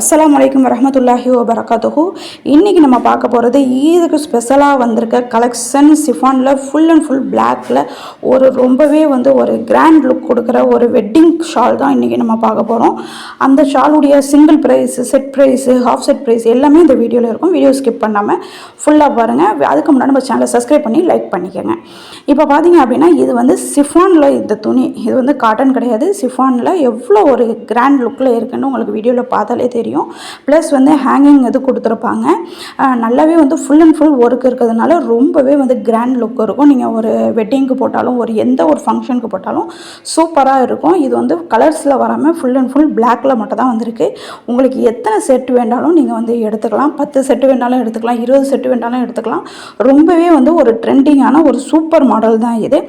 அஸ்ஸலாமு அலைக்கும் வரஹ்மத்துல்லாஹி வபரகாத்துஹு. இன்றைக்கி நம்ம பார்க்க போகிறது ஈதுக்கு ஸ்பெஷலாக வந்திருக்க கலெக்ஷன் சிஃபானில் ஃபுல் அண்ட் ஃபுல் பிளாக்கில் ரொம்பவே ஒரு கிராண்ட் லுக் கொடுக்குற ஒரு வெட்டிங் ஷால் தான் இன்றைக்கி நம்ம பார்க்க போகிறோம். அந்த ஷாலுடைய single price, set price, half set price எல்லாமே இந்த வீடியோவில் இருக்கும். வீடியோ ஸ்கிப் பண்ணாமல் ஃபுல்லாக பாருங்கள். அதுக்கு முன்னாடி நம்ம சேனலை சப்ஸ்கிரைப் பண்ணி லைக் பண்ணிக்கோங்க. இப்போ பார்த்தீங்க அப்படின்னா இது சிஃபானில் இந்த துணி இது காட்டன் கிடையாது. சிஃபானில் எவ்வளோ ஒரு கிராண்ட் லுக்கில் இருக்குன்னு உங்களுக்கு வீடியோவில் பார்த்தாலே தெரியும். ப்ளஸ் ஹேங்கிங் இது கொடுத்துருப்பாங்க. நல்லாவே ஃபுல் அண்ட் ஃபுல் ஒர்க் இருக்கிறதுனால ரொம்பவே கிராண்ட் லுக் இருக்கும். நீங்கள் ஒரு வெட்டிங்க்கு போட்டாலும் எந்த ஒரு ஃபங்க்ஷனுக்கு போட்டாலும் சூப்பராக இருக்கும். இது கலர்ஸில் வராமல் ஃபுல் அண்ட் ஃபுல் பிளாக்கில் மட்டும் தான் வந்திருக்கு. உங்களுக்கு எத்தனை செட் வேண்டாலும் நீங்கள் எடுத்துக்கலாம். 10 செட்டு வேண்டாலும் எடுத்துக்கலாம், 20 செட்டு வேண்டாலும் எடுத்துக்கலாம். ரொம்பவே ஒரு ட்ரெண்டிங்கான ஒரு சூப்பர் மாடல் தான் இது.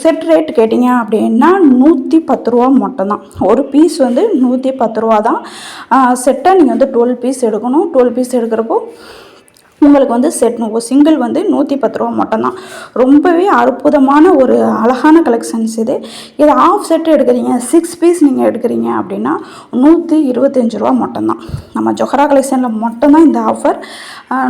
செட் ரேட் கேட்டிங்க அப்படின்னா 110 ரூபா மட்டும்தான். ஒரு பீஸ் 110 ரூபா தான். செட்டை நீங்கள் 12 பீஸ் எடுக்கணும். 12 பீஸ் எடுக்கிறப்போ உங்களுக்கு செட் சிங்கிள் 110 ரூபா மட்டும்தான். ரொம்பவே அற்புதமான ஒரு அழகான கலெக்ஷன்ஸ் இது ஆஃப் செட்டு எடுக்கிறீங்க, 6 பீஸ் நீங்கள் எடுக்கிறீங்க அப்படின்னா 125 ரூபா மட்டும்தான். நம்ம ஜொஹரா கலெக்ஷனில் மட்டும்தான் இந்த ஆஃபர்.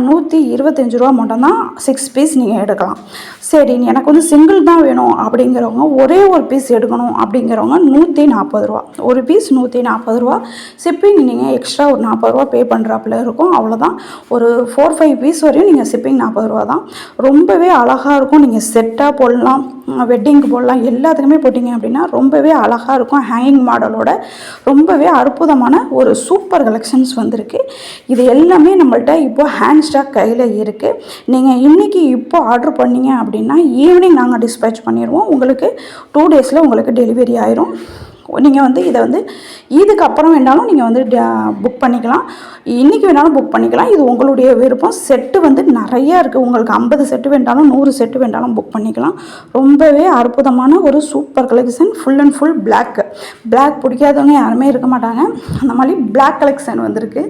125 ரூபா மட்டும்தான் 6 பீஸ் நீங்கள் எடுக்கலாம். சரி, எனக்கு சிங்கிள் தான் வேணும் அப்படிங்கிறவங்க, ஒரே ஒரு பீஸ் எடுக்கணும் அப்படிங்கிறவங்க 140 ரூபா. ஒரு பீஸ் 140 ரூபா. ஷிப்பிங் நீங்கள் எக்ஸ்ட்ரா ஒரு 40 ரூபா பே பண்ணுறாப்புல இருக்கும். அவ்வளோதான். ஒரு 4-5 பீஸ் வரையும் நீங்கள் ஷிப்பிங் 40 ரூபா தான். ரொம்பவே அழகாக இருக்கும். நீங்கள் செட்டாக போடலாம், வெட்டிங்க்கு போடலாம், எல்லாத்துக்குமே போட்டிங்க அப்படின்னா ரொம்பவே அழகாக இருக்கும். ஹேங்கிங் மாடலோட ரொம்பவே அற்புதமான ஒரு சூப்பர் கலெக்ஷன்ஸ் வந்திருக்கு. இது எல்லாமே நம்மள்ட்ட இப்போது ஹேண்ட் ஸ்டாக் கையில் இருக்குது. நீங்கள் இன்றைக்கி இப்போ ஆர்டர் பண்ணிங்க அப்படின்னா ஈவினிங் நாங்கள் டிஸ்பேச் பண்ணிடுவோம். உங்களுக்கு 2 டேஸில் உங்களுக்கு டெலிவரி ஆயிரும். நீங்கள் இதை இதுக்கு அப்புறம் வேணாலும் நீங்கள் புக் பண்ணிக்கலாம், இன்றைக்கி வேணாலும் புக் பண்ணிக்கலாம். இது உங்களுடைய விருப்பம். செட்டு நிறையா இருக்குது. உங்களுக்கு 50 செட்டு வேண்டாலும் 100 செட்டு வேண்டாலும் புக் பண்ணிக்கலாம். ரொம்பவே அற்புதமான ஒரு super collection. Full and full black பிடிக்காதவங்க யாருமே இருக்க மாட்டாங்க. அந்த மாதிரி பிளாக் கலெக்ஷன் வந்திருக்கு.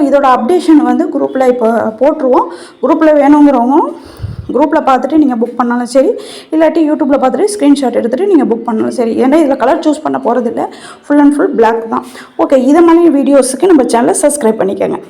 இதோட அப்டேஷன் குரூப்பில் இப்போ போட்டுருவோம். குரூப்பில் வேணுங்கிறவங்க குரூப்பில் பார்த்துட்டு நீங்கள் புக் பண்ணாலும் சரி, இல்லாட்டி யூடியூப்பில் பார்த்துட்டு ஸ்க்ரீன்ஷாட் எடுத்துகிட்டு நீங்கள் புக் பண்ணாலும் சரி. ஏன்னா இதில் கலர் சூஸ் பண்ண போகிறதில்ல, ஃபுல் அண்ட் ஃபுல் பிளாக் தான். ஓகே, இதை மாதிரி வீடியோஸுக்கு நம்ம சேனலை சப்ஸ்கிரைப் பண்ணிக்கோங்க.